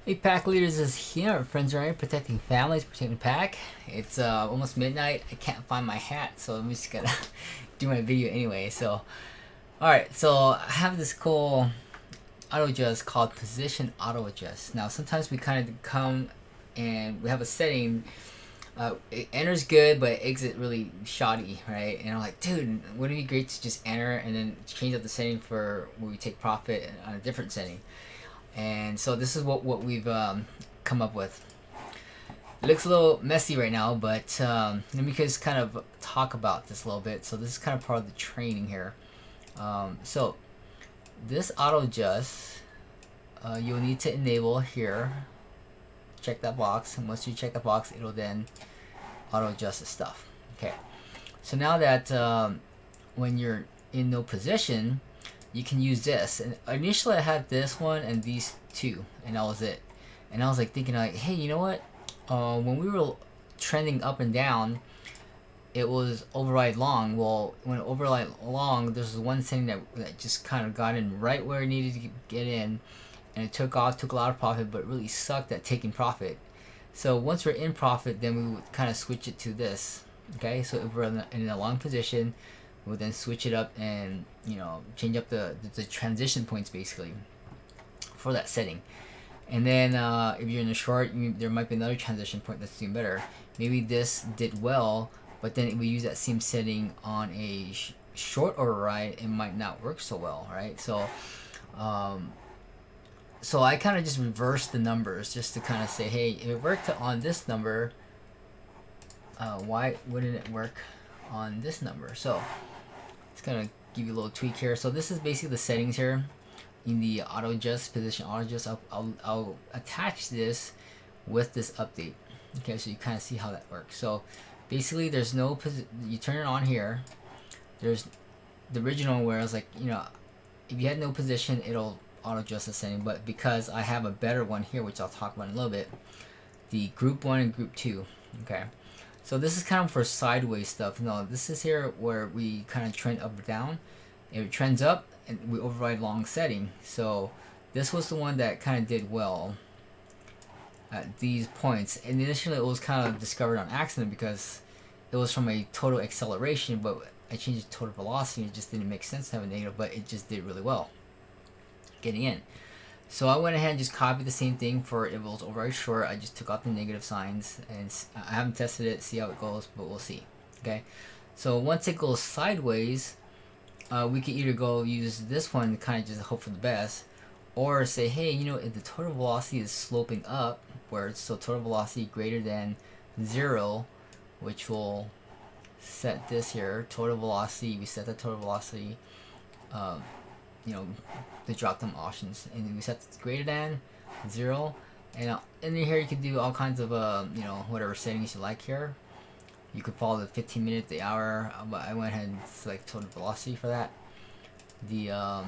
Hey, pack leaders is here. Friends are here, protecting families, protecting the pack. It's almost midnight. I can't find my hat, so I'm just gonna do my video anyway. So, all right. So I have this cool auto adjust called position auto adjust. Now sometimes we kind of come and we have a setting. It enters good, but exit really shoddy, right? And I'm like, dude, wouldn't it be great to just enter and then change up the setting for where we take profit on a different setting? And so this is what we've come up with. It looks a little messy right now, but let me just kind of talk about this a little bit. So this is kind of part of the training here. So this auto adjust, you'll need to enable here. Check that box, and once you check the box, it'll then auto adjust the stuff. Okay. So now that when you're in no position, you can use this. And initially I had this one and these two, and that was it. And I was like thinking like, hey, you know what? When we were trending up and down, it was override long. Well, when it override long, there's one setting that just kind of got in right where it needed to get in, and it took off, took a lot of profit, but really sucked at taking profit. So once we're in profit, then we would kind of switch it to this. Okay, so if we're in a long position, we'll then switch it up and change up the transition points basically for that setting. And then if you're in a short, there might be another transition point that's doing better. Maybe this did well, but then if we use that same setting on a short override, it might not work so well, right? So so I kind of just reversed the numbers just to kind of say, hey, if it worked on this number, why wouldn't it work on this number? So it's gonna give you a little tweak here. So this is basically the settings here in the auto adjust, position auto adjust. I'll attach this with this update. Okay, so you kind of see how that works. So basically there's no you turn it on here. There's the original where I was like, if you had no position, it'll auto adjust the setting, but because I have a better one here, which I'll talk about in a little bit, the group 1 and group 2. Okay, so this is kind of for sideways stuff. No, this is here where we kind of trend up or down. If it trends up, and we override long setting. So this was the one that kind of did well at these points. And initially it was kind of discovered on accident because it was from a total acceleration, but I changed the total velocity. It just didn't make sense to have a negative, but it just did really well getting in. So I went ahead and just copied the same thing for if it was override short. I just took out the negative signs, and I haven't tested it, see how it goes, but we'll see. Okay, so once it goes sideways, we can either go use this one, kind of just hope for the best, or say, hey, if the total velocity is sloping upwards, so total velocity greater than 0, which will set this here, total velocity, we set the total velocity, the drop down options, and we set it greater than 0, and in here you can do all kinds of whatever settings you like here. You could follow the 15 minutes, the hour, but I went ahead and select total velocity for that. The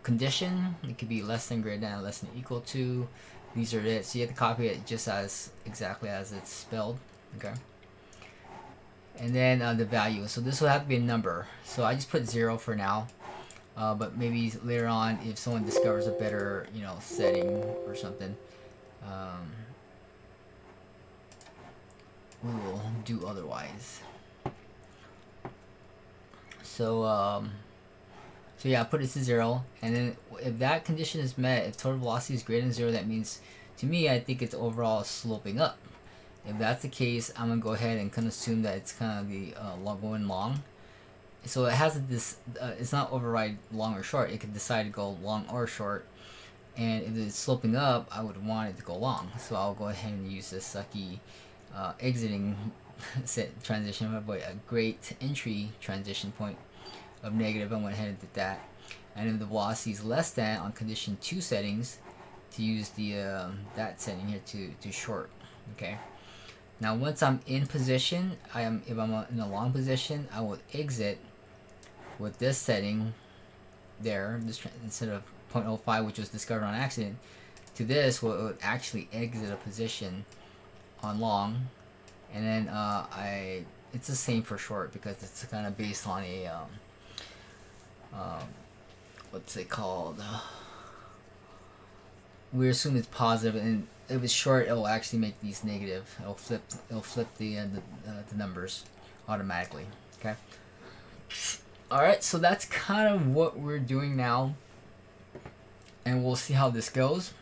condition, it could be less than, greater than, less than, equal to. These are it. So you have to copy it just as exactly as it's spelled. Okay. And then the value. So this will have to be a number. So I just put 0 for now. But maybe later on, if someone discovers a better, setting or something, we will do otherwise. So so yeah, I put it to 0, and then if that condition is met, if total velocity is greater than 0, that means, to me, I think it's overall sloping up. If that's the case, I'm gonna go ahead and kind of assume that it's kind of the going long. So it has this. It's not override long or short. It can decide to go long or short. And if it's sloping up, I would want it to go long. So I'll go ahead and use this sucky exiting set transition, but a great entry transition point of negative. I went ahead and did that. And if the velocity is less than on condition 2 settings, to use the that setting here to short. Okay. Now once I'm in position, if I'm in a long position, I will exit with this setting there, instead of 0.05, which was discovered on accident, to this, it would actually exit a position on long, and then it's the same for short because it's kind of based on a what's it called? we assume it's positive, and if it's short, it will actually make these negative. It'll flip the numbers automatically. Okay. All right, so that's kind of what we're doing now, and we'll see how this goes.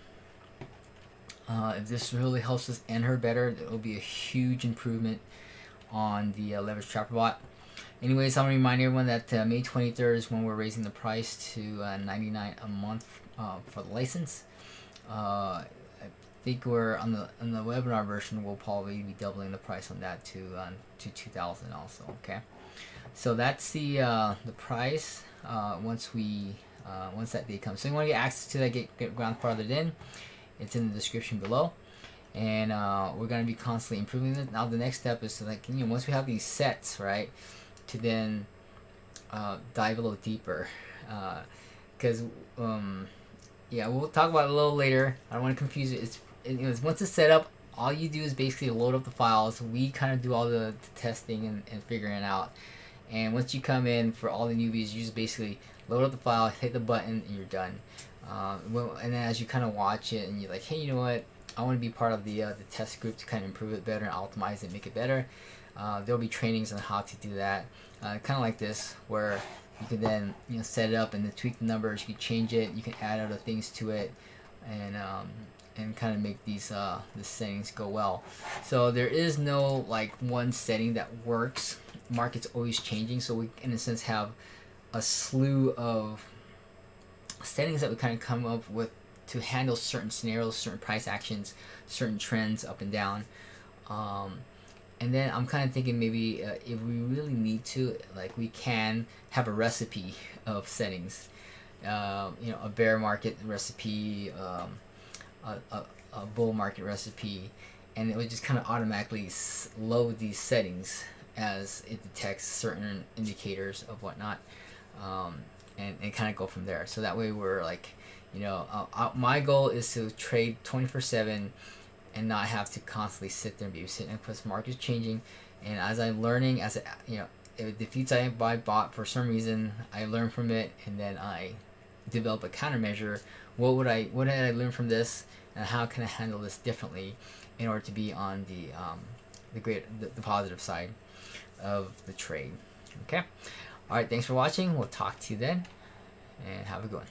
If this really helps us end her better, it will be a huge improvement on the leverage trapper bot. Anyways, I'm gonna remind everyone that May 23rd is when we're raising the price to $99 a month for the license. I think we're on the webinar version. We'll probably be doubling the price on that to $2,000 also. Okay, so that's the price once that day comes. So you want to get access to that, get grandfathered in. It's in the description below, and we're gonna be constantly improving it. Now the next step is to, like, once we have these sets, right, to then dive a little deeper, because yeah, we'll talk about it a little later. I don't want to confuse it. It's once it's set up, all you do is basically load up the files. We kind of do all the testing and figuring it out. And once you come in, for all the newbies, you just basically load up the file, hit the button, and you're done. And then as you kind of watch it, and you're like, hey, you know what? I want to be part of the test group to kind of improve it better and optimize it, make it better. There'll be trainings on how to do that, kind of like this, where you can then set it up and then tweak the numbers. You can change it. You can add other things to it, and kind of make these the settings go well. So there is no like one setting that works. Market's always changing, so we in a sense have a slew of settings that we kind of come up with to handle certain scenarios, certain price actions, certain trends up and down. And then I'm kind of thinking maybe if we really need to, like, we can have a recipe of settings. A bear market recipe, a bull market recipe, and it would just kind of automatically load these settings as it detects certain indicators of whatnot, and kind of go from there. So that way we're like, my goal is to trade 24/7 and not have to constantly sit there and be sitting, because the market's changing. And as I'm learning, if it defeats I buy bot for some reason, I learn from it, and then I develop a countermeasure. What did I learn from this, and how can I handle this differently in order to be on the positive side of the trade? Okay. All right. Thanks for watching. We'll talk to you then, and have a good one.